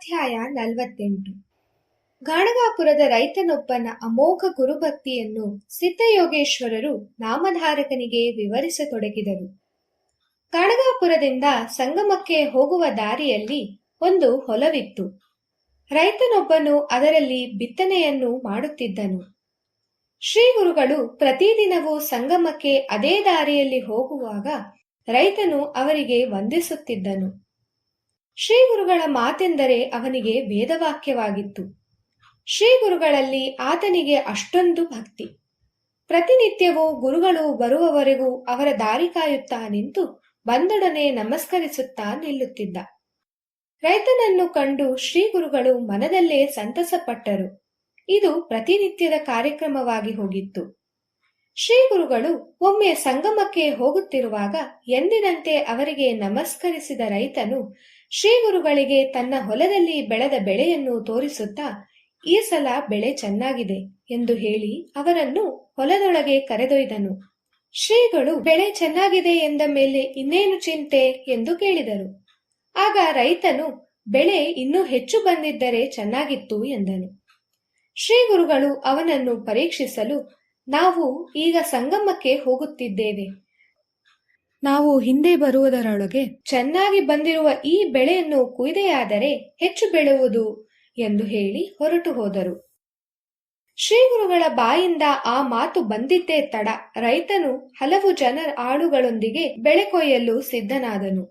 ಅಧ್ಯಾಯ 48. ಗಾಣಗಾಪುರದ ರೈತನೊಬ್ಬನ ಅಮೋಘ ಗುರುಭಕ್ತಿಯನ್ನು ಸಿದ್ಧಯೋಗೇಶ್ವರರು ನಾಮಧಾರಕನಿಗೆ ವಿವರಿಸತೊಡಗಿದರು. ಗಾಣಗಾಪುರದಿಂದ ಸಂಗಮಕ್ಕೆ ಹೋಗುವ ದಾರಿಯಲ್ಲಿ ಒಂದು ಹೊಲವಿತ್ತು. ರೈತನೊಬ್ಬನು ಅದರಲ್ಲಿ ಬಿತ್ತನೆಯನ್ನು ಮಾಡುತ್ತಿದ್ದನು. ಶ್ರೀಗುರುಗಳು ಪ್ರತಿದಿನವೂ ಸಂಗಮಕ್ಕೆ ಅದೇ ದಾರಿಯಲ್ಲಿ ಹೋಗುವಾಗ ರೈತನು ಅವರಿಗೆ ವಂದಿಸುತ್ತಿದ್ದನು. ಶ್ರೀಗುರುಗಳ ಮಾತೆಂದರೆ ಅವನಿಗೆ ವೇದವಾಕ್ಯವಾಗಿತ್ತು. ಶ್ರೀಗುರುಗಳಲ್ಲಿ ಆತನಿಗೆ ಅಷ್ಟೊಂದು ಭಕ್ತಿ. ಪ್ರತಿನಿತ್ಯವೂ ಗುರುಗಳು ಬರುವವರೆಗೂ ಅವರ ದಾರಿ ಕಾಯುತ್ತಾ ನಿಂತು ಬಂದೊಡನೆ ನಮಸ್ಕರಿಸುತ್ತಾ ನಿಲ್ಲುತ್ತಿದ್ದ. ರೈತನನ್ನು ಕಂಡು ಶ್ರೀಗುರುಗಳು ಮನದಲ್ಲೇ ಸಂತಸಪಟ್ಟರು. ಇದು ಪ್ರತಿನಿತ್ಯದ ಕಾರ್ಯಕ್ರಮವಾಗಿ ಹೋಗಿತ್ತು. ಶ್ರೀಗುರುಗಳು ಒಮ್ಮೆ ಸಂಗಮಕ್ಕೆ ಹೋಗುತ್ತಿರುವಾಗ ಎಂದಿನಂತೆ ಅವರಿಗೆ ನಮಸ್ಕರಿಸಿದ ರೈತನು ಶ್ರೀಗುರುಗಳಿಗೆ ತನ್ನ ಹೊಲದಲ್ಲಿ ಬೆಳೆದ ಬೆಳೆಯನ್ನು ತೋರಿಸುತ್ತಾ, ಈ ಸಲ ಬೆಳೆ ಚೆನ್ನಾಗಿದೆ ಎಂದು ಹೇಳಿ ಅವರನ್ನು ಹೊಲದೊಳಗೆ ಕರೆದೊಯ್ದನು. ಶ್ರೀಗಳು ಬೆಳೆ ಚೆನ್ನಾಗಿದೆ ಎಂದ ಮೇಲೆ ಇನ್ನೇನು ಚಿಂತೆ ಎಂದು ಕೇಳಿದರು. ಆಗ ರೈತನು ಬೆಳೆ ಇನ್ನೂ ಹೆಚ್ಚು ಬಂದಿದ್ದರೆ ಚೆನ್ನಾಗಿತ್ತು ಎಂದನು. ಶ್ರೀಗುರುಗಳು ಅವನನ್ನು ಪರೀಕ್ಷಿಸಲು, ನಾವು ಈಗ ಸಂಗಮಕ್ಕೆ ಹೋಗುತ್ತಿದ್ದೇವೆ. ನಾವು ಹಿಂದೆ ಬರುವುದರೊಳಗೆ ಚೆನ್ನಾಗಿ ಬಂದಿರುವ ಈ ಬೆಳೆಯನ್ನು ಕುಯ್ದೆಯಾದರೆ ಹೆಚ್ಚು ಬೆಳೆಯುವುದು ಎಂದು ಹೇಳಿ ಹೊರಟು ಹೋದರು. ಶ್ರೀಗುರುಗಳ ಬಾಯಿಂದ ಆ ಮಾತು ಬಂದಿದ್ದೇ ತಡ ರೈತನು ಹಲವು ಜನರ ಆಳುಗಳೊಂದಿಗೆ ಬೆಳೆ ಕೊಯ್ಯಲು ಸಿದ್ಧನಾದನು.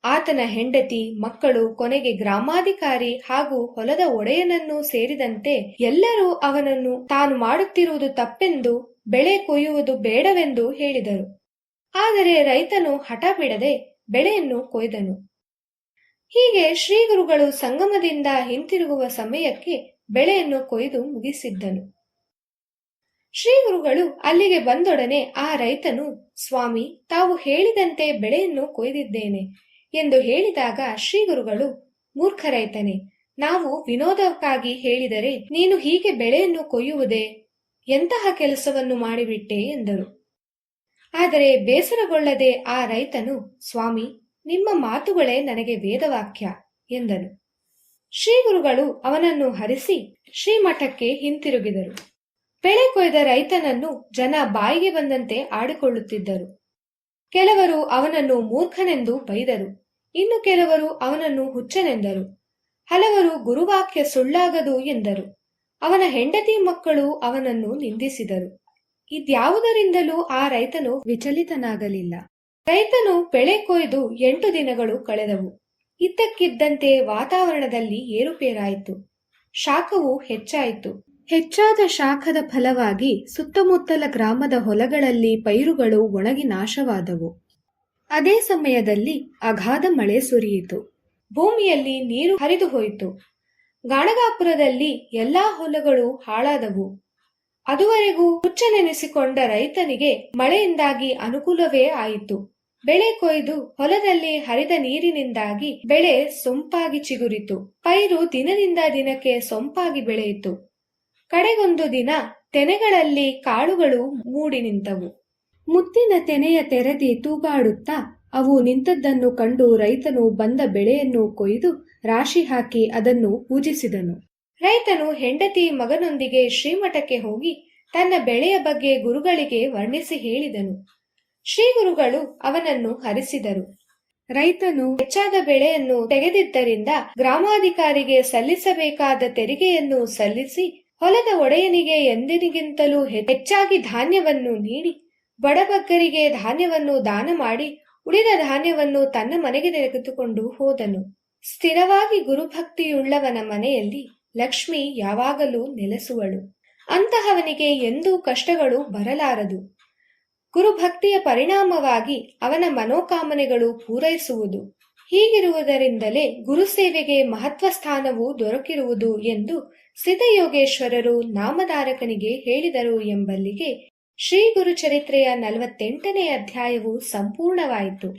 ಆತನ ಹೆಂಡತಿ, ಮಕ್ಕಳು, ಕೊನೆಗೆ ಗ್ರಾಮಾಧಿಕಾರಿ ಹಾಗೂ ಹೊಲದ ಒಡೆಯನನ್ನು ಸೇರಿದಂತೆ ಎಲ್ಲರೂ ಅವನನ್ನು ತಾನು ಮಾಡುತ್ತಿರುವುದು ತಪ್ಪೆಂದು, ಬೆಳೆ ಕೊಯ್ಯುವುದು ಬೇಡವೆಂದು ಹೇಳಿದರು. ಆದರೆ ರೈತನು ಹಠ ಬಿಡದೆ ಬೆಳೆಯನ್ನು ಕೊಯ್ದನು. ಹೀಗೆ ಶ್ರೀಗುರುಗಳು ಸಂಗಮದಿಂದ ಹಿಂತಿರುಗುವ ಸಮಯಕ್ಕೆ ಬೆಳೆಯನ್ನು ಕೊಯ್ದು ಮುಗಿಸಿದ್ದನು. ಶ್ರೀಗುರುಗಳು ಅಲ್ಲಿಗೆ ಬಂದೊಡನೆ ಆ ರೈತನು, ಸ್ವಾಮಿ, ತಾವು ಹೇಳಿದಂತೆ ಬೆಳೆಯನ್ನು ಕೊಯ್ದಿದ್ದೇನೆ ಎಂದು ಹೇಳಿದಾಗ ಶ್ರೀಗುರುಗಳು, ಮೂರ್ಖ ರೈತನೇ, ನಾವು ವಿನೋದಕ್ಕಾಗಿ ಹೇಳಿದರೆ ನೀನು ಹೀಗೆ ಬೆಳೆಯನ್ನು ಕೊಯ್ಯುವುದೇ? ಎಂತಹ ಕೆಲಸವನ್ನು ಮಾಡಿಬಿಟ್ಟೆ ಎಂದರು. ಆದರೆ ಬೇಸರಗೊಳ್ಳದೆ ಆ ರೈತನು, ಸ್ವಾಮಿ, ನಿಮ್ಮ ಮಾತುಗಳೇ ನನಗೆ ವೇದವಾಕ್ಯ ಎಂದನು. ಶ್ರೀಗುರುಗಳು ಅವನನ್ನು ಹರಿಸಿ ಶ್ರೀಮಠಕ್ಕೆ ಹಿಂತಿರುಗಿದರು. ಬೆಳೆ ಕೊಯ್ದ ರೈತನನ್ನು ಜನ ಬಾಯಿಗೆ ಬಂದಂತೆ ಆಡಿಕೊಳ್ಳುತ್ತಿದ್ದರು. ಕೆಲವರು ಅವನನ್ನು ಮೂರ್ಖನೆಂದು ಬೈದರು. ಇನ್ನು ಕೆಲವರು ಅವನನ್ನು ಹುಚ್ಚನೆಂದರು. ಹಲವರು ಗುರುವಾಕ್ಯ ಸುಳ್ಳಾಗದು ಎಂದರು. ಅವನ ಹೆಂಡತಿ ಮಕ್ಕಳು ಅವನನ್ನು ನಿಂದಿಸಿದರು. ಇದ್ಯಾವುದರಿಂದಲೂ ಆ ರೈತನು ವಿಚಲಿತನಾಗಲಿಲ್ಲ. ರೈತನು ಬೆಳೆ ಕೊಯ್ದು 8 ದಿನಗಳು ಕಳೆದವು. ಇದ್ದಕ್ಕಿದ್ದಂತೆ ವಾತಾವರಣದಲ್ಲಿ ಏರುಪೇರಾಯಿತು. ಶಾಖವು ಹೆಚ್ಚಾಯಿತು. ಹೆಚ್ಚಾದ ಶಾಖದ ಫಲವಾಗಿ ಸುತ್ತಮುತ್ತಲ ಗ್ರಾಮದ ಹೊಲಗಳಲ್ಲಿ ಪೈರುಗಳು ಒಣಗಿ ನಾಶವಾದವು. ಅದೇ ಸಮಯದಲ್ಲಿ ಅಗಾಧ ಮಳೆ ಸುರಿಯಿತು. ಭೂಮಿಯಲ್ಲಿ ನೀರು ಹರಿದು ಹೋಯಿತು. ಗಾಣಗಾಪುರದಲ್ಲಿ ಎಲ್ಲಾ ಹೊಲಗಳು ಹಾಳಾದವು. ಅದುವರೆಗೂ ಹುಚ್ಚನೆನಿಸಿಕೊಂಡ ರೈತನಿಗೆ ಮಳೆಯಿಂದಾಗಿ ಅನುಕೂಲವೇ ಆಯಿತು. ಬೆಳೆ ಕೊಯ್ದು ಹೊಲದಲ್ಲಿ ಹರಿದ ನೀರಿನಿಂದಾಗಿ ಬೆಳೆ ಸೊಂಪಾಗಿ ಚಿಗುರಿತು. ಪೈರು ದಿನದಿಂದ ದಿನಕ್ಕೆ ಸೊಂಪಾಗಿ ಬೆಳೆಯಿತು. ಕಡೆಗೊಂದು ದಿನ ತೆನೆಗಳಲ್ಲಿ ಕಾಳುಗಳು ಮೂಡಿ ನಿಂತವು. ಮುತ್ತಿನ ತೆನೆಯ ತೆರೆದಿ ತೂಗಾಡುತ್ತಾ ಅವು ನಿಂತದ್ದನ್ನು ಕಂಡು ರೈತನು ಬಂದ ಬೆಳೆಯನ್ನು ಕೊಯ್ದು ರಾಶಿ ಹಾಕಿ ಅದನ್ನು ಪೂಜಿಸಿದನು. ರೈತನು ಹೆಂಡತಿ, ಮಗನೊಂದಿಗೆ ಶ್ರೀಮಠಕ್ಕೆ ಹೋಗಿ ತನ್ನ ಬೆಳೆಯ ಬಗ್ಗೆ ಗುರುಗಳಿಗೆ ವರ್ಣಿಸಿ ಹೇಳಿದನು. ಶ್ರೀಗುರುಗಳು ಅವನನ್ನು ಹರಿಸಿದರು. ರೈತನು ಹೆಚ್ಚಾದ ಬೆಳೆಯನ್ನು ತೆಗೆದಿದ್ದರಿಂದ ಗ್ರಾಮಾಧಿಕಾರಿಗೆ ಸಲ್ಲಿಸಬೇಕಾದ ತೆರಿಗೆಯನ್ನು ಸಲ್ಲಿಸಿ ಹೊಲದ ಒಡೆಯನಿಗೆ ಎಂದಿಗಿಂತಲೂ ಹೆಚ್ಚಾಗಿ ಧಾನ್ಯವನ್ನು ನೀಡಿ ಬಡಬಗ್ಗರಿಗೆ ಧಾನ್ಯವನ್ನು ದಾನ ಮಾಡಿ ಉಳಿದ ಧಾನ್ಯವನ್ನು ತನ್ನ ಮನೆಗೆ ತೆಗೆದುಕೊಂಡು ಹೋದನು. ಸ್ಥಿರವಾಗಿ ಗುರುಭಕ್ತಿಯುಳ್ಳವನ ಮನೆಯಲ್ಲಿ ಲಕ್ಷ್ಮಿ ಯಾವಾಗಲೂ ನೆಲೆಸುವಳು. ಅಂತಹವನಿಗೆ ಎಂದೂ ಕಷ್ಟಗಳು ಬರಲಾರದು. ಗುರುಭಕ್ತಿಯ ಪರಿಣಾಮವಾಗಿ ಅವನ ಮನೋಕಾಮನೆಗಳು ಪೂರೈಸುವುದು. ಹೀಗಿರುವುದರಿಂದಲೇ ಗುರುಸೇವೆಗೆ ಮಹತ್ವ ಸ್ಥಾನವು ದೊರಕಿರುವುದು ಎಂದು ಸಿದ್ಧಯೋಗೇಶ್ವರರು ನಾಮಧಾರಕನಿಗೆ ಹೇಳಿದರು ಎಂಬಲ್ಲಿಗೆ ಶ್ರೀ ಗುರುಚರಿತ್ರೆಯ 48ನೇ ಅಧ್ಯಾಯವು ಸಂಪೂರ್ಣವಾಯಿತು.